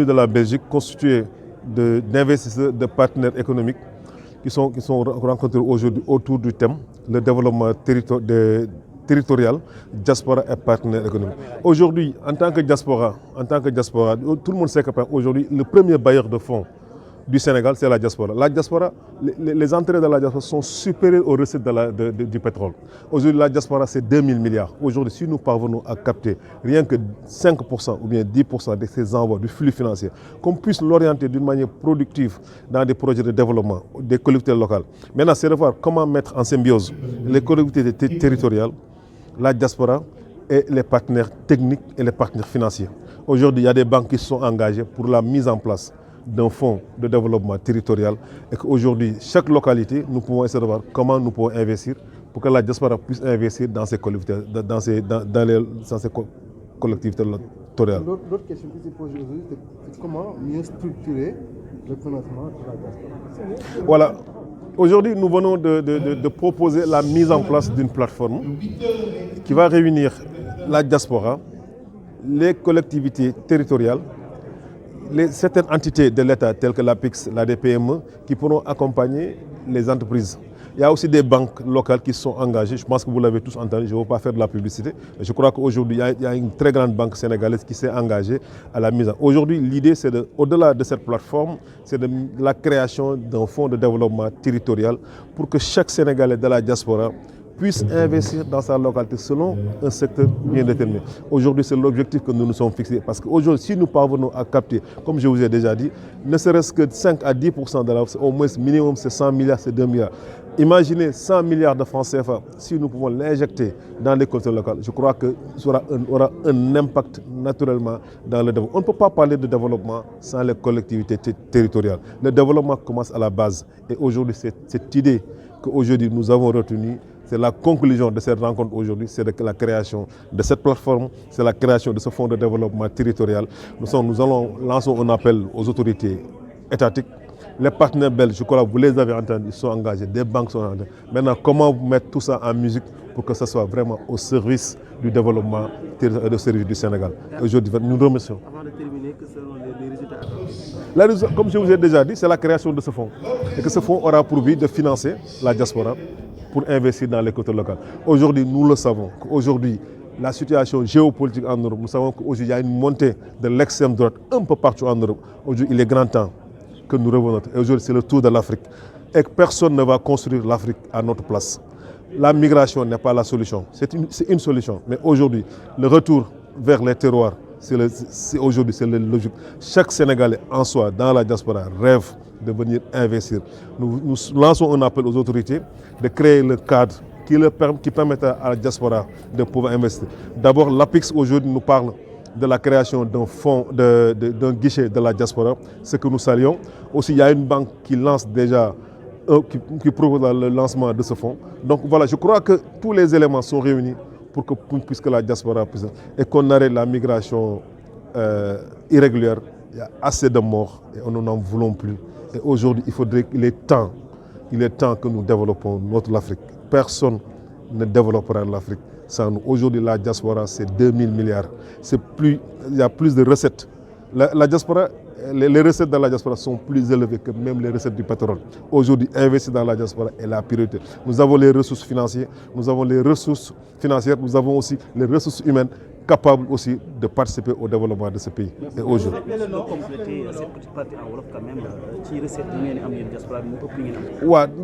De la Belgique constitué d'investisseurs, de partenaires économiques qui sont rencontrés aujourd'hui autour du thème le développement territorial, diaspora et partenaires économiques. Aujourd'hui, en tant que diaspora, tout le monde sait qu'aujourd'hui, le premier bailleur de fonds du Sénégal, c'est la diaspora. La diaspora, les entrées de la diaspora sont supérieures aux recettes du pétrole. Aujourd'hui, la diaspora, c'est 2000 milliards. Aujourd'hui, si nous parvenons à capter rien que 5% ou bien 10% de ces envois du flux financier, qu'on puisse l'orienter d'une manière productive dans des projets de développement des collectivités locales. Maintenant, c'est de voir comment mettre en symbiose les collectivités territoriales, la diaspora et les partenaires techniques et les partenaires financiers. Aujourd'hui, il y a des banques qui sont engagées pour la mise en place d'un fonds de développement territorial et qu'aujourd'hui, chaque localité, nous pouvons essayer de voir comment nous pouvons investir pour que la diaspora puisse investir dans ces collectivités, dans ces collectivités territoriales. L'autre question qui se pose aujourd'hui, c'est comment mieux structurer le financement de la diaspora. Voilà. Aujourd'hui, nous venons de proposer la mise en place d'une plateforme qui va réunir la diaspora, les collectivités territoriales, certaines entités de l'État telles que l'APIX, la DPME, qui pourront accompagner les entreprises. Il y a aussi des banques locales qui sont engagées. Je pense que vous l'avez tous entendu, je ne veux pas faire de la publicité. Mais je crois qu'aujourd'hui, il y a une très grande banque sénégalaise qui s'est engagée à la mise en. Aujourd'hui, l'idée, c'est au-delà de cette plateforme, c'est de la création d'un fonds de développement territorial pour que chaque Sénégalais de la diaspora puisse investir dans sa localité selon un secteur bien déterminé. Aujourd'hui, c'est l'objectif que nous nous sommes fixés. Parce qu'aujourd'hui, si nous parvenons à capter, comme je vous ai déjà dit, ne serait-ce que 5 à 10% de la au moins minimum, c'est 100 milliards, c'est 2 milliards. Imaginez 100 milliards de francs CFA, si nous pouvons l'injecter dans les collectivités locales, je crois que ça aura un impact naturellement dans le développement. On ne peut pas parler de développement sans les collectivités territoriales. Le développement commence à la base. Et aujourd'hui, cette idée qu'aujourd'hui nous avons retenue, c'est la conclusion de cette rencontre aujourd'hui, c'est la création de cette plateforme, c'est la création de ce fonds de développement territorial. Nous allons lancer un appel aux autorités étatiques. Les partenaires belges, je crois que vous les avez entendus, ils sont engagés, des banques sont engagées. Maintenant, comment mettre tout ça en musique pour que ce soit vraiment au service du développement et du service du Sénégal. Aujourd'hui, nous remercions. Avant de terminer, que seront les résultats? Comme je vous ai déjà dit, c'est la création de ce fonds. Et que ce fonds aura pour but de financer la diaspora pour investir dans les côtés locales. Aujourd'hui, nous le savons. Aujourd'hui, la situation géopolitique en Europe, nous savons qu'aujourd'hui, il y a une montée de l'extrême droite un peu partout en Europe. Aujourd'hui, il est grand temps que nous revenions. Et aujourd'hui, c'est le tour de l'Afrique. Et que personne ne va construire l'Afrique à notre place. La migration n'est pas la solution. C'est une solution. Mais aujourd'hui, le retour vers les terroirs, aujourd'hui, c'est le logique. Chaque Sénégalais en soi, dans la diaspora, rêve de venir investir. Nous lançons un appel aux autorités de créer le cadre qui permettra à la diaspora de pouvoir investir. D'abord, l'APIX aujourd'hui nous parle de la création d'un fonds, d'un guichet de la diaspora, ce que nous saluons. Aussi, il y a une banque qui lance déjà, qui propose le lancement de ce fonds. Donc voilà, je crois que tous les éléments sont réunis pour que la diaspora puisse, et qu'on arrête la migration irrégulière. Il y a assez de morts et nous n'en voulons plus. Et aujourd'hui, il est temps que nous développons notre Afrique. Personne ne développera l'Afrique sans nous. Aujourd'hui, la diaspora, c'est 2000 milliards. Il y a plus de recettes. La diaspora, les recettes de la diaspora sont plus élevées que même les recettes du pétrole. Aujourd'hui, investir dans la diaspora est la priorité. Nous avons les ressources financières, nous avons aussi les ressources humaines capables aussi de participer au développement de ce pays. Et aujourd'hui.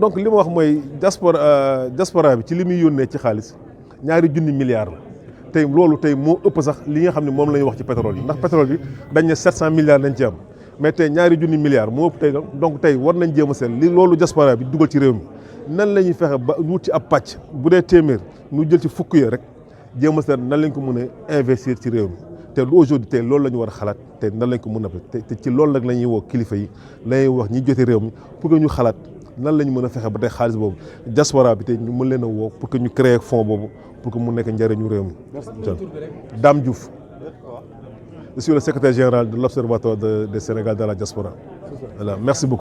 Donc, li ma wax mooy diaspora bi ci li muy yónnee ci xaalis ñaari junni milliards la. Tey loolu tey moo ëpp sax li nga xam ne moom la ñuy wax ci pétrole yi ndax pétrole bi dañ ne 700 milliards lañ ci am mais tey ñaari junni milliards moo ëpp tey donc tey war nañ jéem a seet li loolu diaspora bi dugal ci réew mi nan la ñuy fexe ba wut ci ab pàcc bu dee téeméer ñu jël ci fukk yi rek jéem a seet nan lañ ko mën a investir ci réew mi te aujourd'hui tey loolu la ñu war a xalaat te nan lañ ko mën a te ci loolu nag la ñuy woo kilifa yi la ñuy wax ñi jote réew mi pour que ñu xalaat nan la ñu mën a fexe ba tey xaalis boobu diaspora bi tey ñu mën leen a woo pour que ñu créer fonds boobu pour que mu nekk njëriñu réew mi. Dame Diouf. Je suis le secrétaire général de l'Observatoire du Sénégal dans la diaspora. Voilà, merci beaucoup.